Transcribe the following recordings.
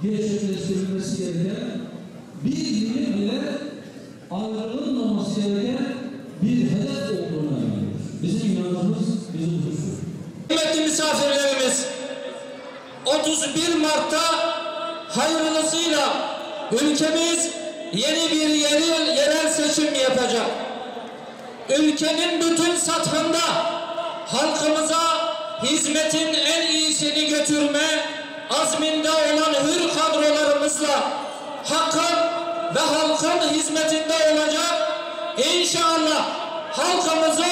gerçekleştirilmesi gereken bir dilim bile ayrılmaması gereken bir hedef olduğuna inanıyoruz. Bizim inancımız bizim hususumuz. Kıymetli misafirlerimiz, 31 Mart'ta hayırlısıyla ülkemiz yeni bir yerel seçim yapacak. Ülkenin bütün sathında halkımıza hizmetin en iyisini götürme azminde olan hür kadrolarımızla hakkın ve halkın hizmetinde olacak. İnşallah halkımızı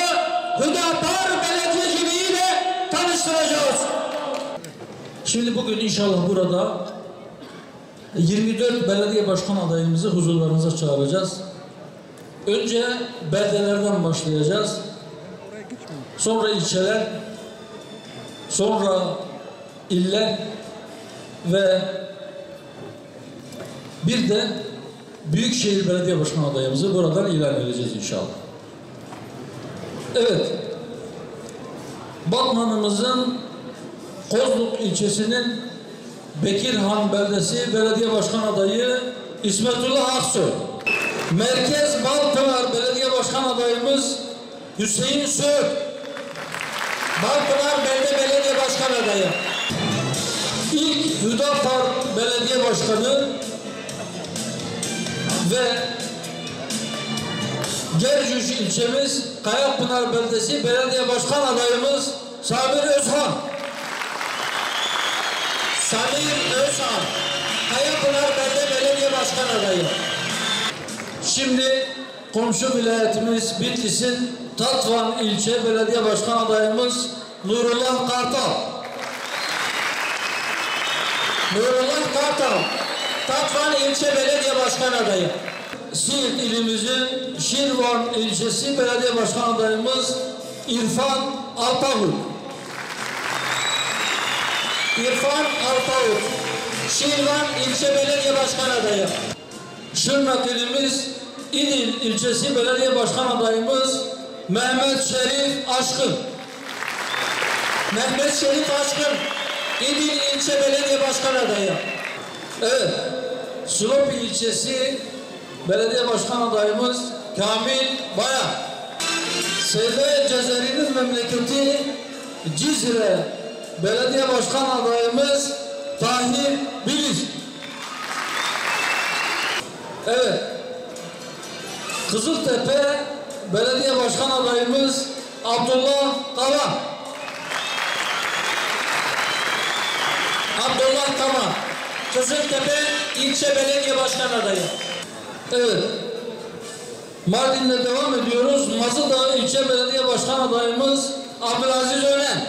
Hüdapar belediyeciliğiyle tanıştıracağız. Şimdi bugün inşallah burada 24 belediye başkan adayımızı huzurlarınıza çağıracağız. Önce beldelerden başlayacağız. Sonra ilçeler, sonra iller ve bir de Büyükşehir Belediye Başkan adayımızı buradan ilan edeceğiz inşallah. Evet, Batman'ımızın Kozluk ilçesinin Bekirhan Beldesi Belediye Başkan adayı İsmetullah Aksoy. Merkez Balpınar Belediye Başkan adayımız Hüseyin Söğüt. Balpınar Belediye Başkan adayı. İlk Hüdapar Belediye Başkanı ve Gercüş ilçemiz Kayapınar Beldesi Belediye Başkan adayımız Samir Özhan. Samir Özhan, Kayapınar Belediye Başkan adayı. Şimdi komşu vilayetimiz Bitlis'in Tatvan ilçe belediye başkan adayımız Nurullah Kartal. Nurullah Kartal, Tatvan ilçe belediye başkan adayı. Siirt ilimizin Şirvan ilçesi belediye başkan adayımız İrfan Alpavut. İrfan Alpavut, Şirvan ilçe belediye başkan adayı. Şırnak ilimiz İdil ilçesi belediye başkan adayımız Mehmet Şerif Aşkın. Mehmet Şerif Aşkın, İdil ilçe belediye başkan adayı. Evet, Silopi ilçesi belediye başkan adayımız Kamil Baya. Seyde Cezeri'nin memleketi Cizre belediye başkan adayımız Tahir Bilic. Evet, Kızıltepe belediye başkan adayımız Abdullah Kava. Abdullah Kava, Kızıltepe ilçe belediye başkan adayı. Evet, Mardin'de devam ediyoruz. Mazıdağ ilçe belediye başkan adayımız Abdülaziz Önen.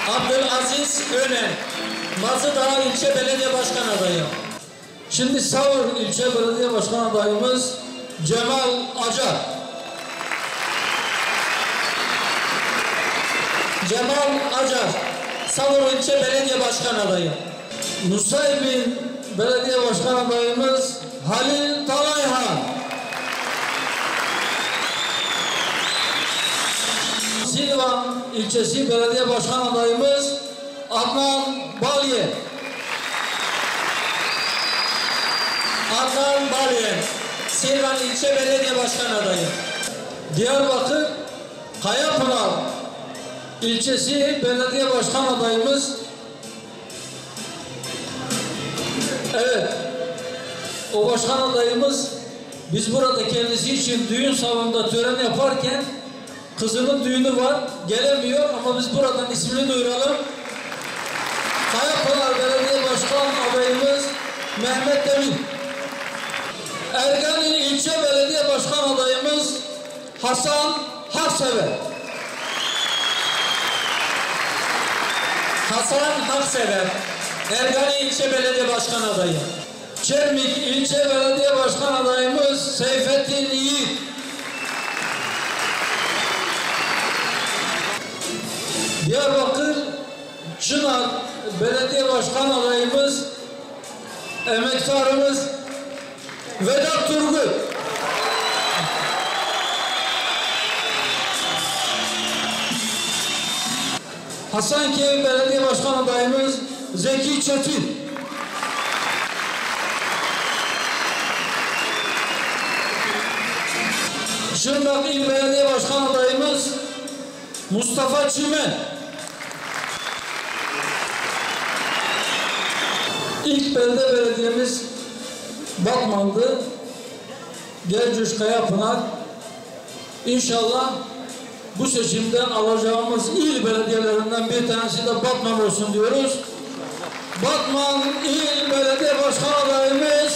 Abdülaziz Önen, Mazıdağ ilçe belediye başkan adayı. Şimdi Savur ilçe belediye başkan adayımız Cemal Acar. Cemal Acar, Savur ilçe belediye başkan adayı. Nusaybin belediye başkan adayımız Halil Talayhan. Silvan ilçesi belediye başkan adayımız Adnan Balye. Adnan Balyen, Silvan İlçe Belediye Başkan Adayı. Diyarbakır Kayapınar ilçesi belediye başkan adayımız. Evet, o başkan adayımız biz burada kendisi için düğün salonunda tören yaparken kızının düğünü var, gelemiyor ama biz buradan ismini duyuralım. Kayapınar Belediye Başkan adayımız Mehmet Demir. Ergani İlçe Belediye Başkan adayımız Hasan Haksever. Hasan Haksever, Ergani İlçe Belediye Başkan Adayı. Çermik İlçe Belediye Başkan adayımız Seyfettin Yiğit. Diyarbakır Çınar Belediye Başkan adayımız emektarımız Vedat Turgut. Hasankeyf Belediye Başkan adayımız Zeki Çetin. Şırnak İl Belediye Başkan adayımız Mustafa Çimen. İlk belde belediyemiz Batman'dı. Gercüş Kayapınar. İnşallah bu seçimden alacağımız il belediyelerinden bir tanesi de Batman olsun diyoruz. Batman İl Belediye Başkan adayımız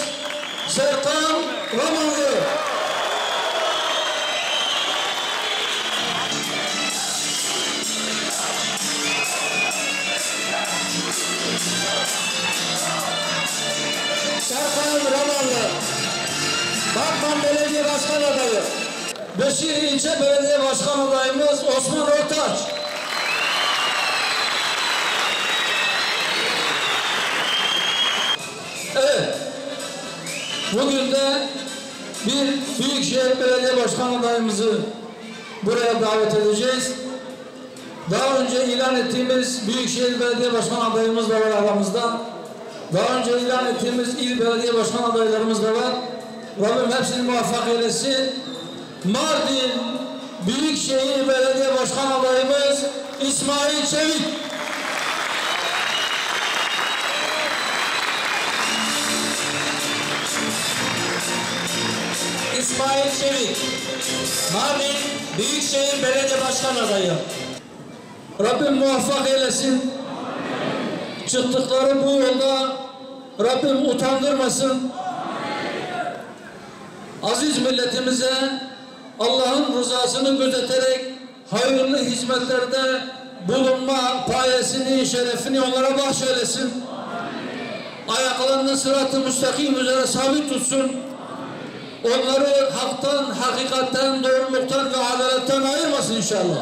Serkan Ramanlı. Serkan Ramanlı, Batman Belediye Başkan Adayı. Beşir İlçe Belediye Başkan adayımız Osman Ortaç. Evet. Bugün de bir Büyükşehir Belediye Başkan adayımızı buraya davet edeceğiz. Daha önce ilan ettiğimiz Büyükşehir Belediye Başkan adayımız da var aramızda. Daha önce ilan ettiğimiz il belediye başkan adaylarımız da var. Rabbim hepsini muvaffak eylesin. Mardin Büyükşehir Belediye Başkan adayımız İsmail Çevik. İsmail Çevik, Mardin Büyükşehir Belediye Başkan Adayı. Rabbim muvaffak eylesin. Çıktıkları bu yolda Rabbim utandırmasın. Aziz milletimize Allah'ın rızasını gözeterek hayırlı hizmetlerde bulunma payesini, şerefini onlara bahşeylesin. Ayaklarını sırat-ı müstakim üzere sabit tutsun. Onları haktan, hakikatten, doğruluktan ve adaletten ayırmasın inşallah.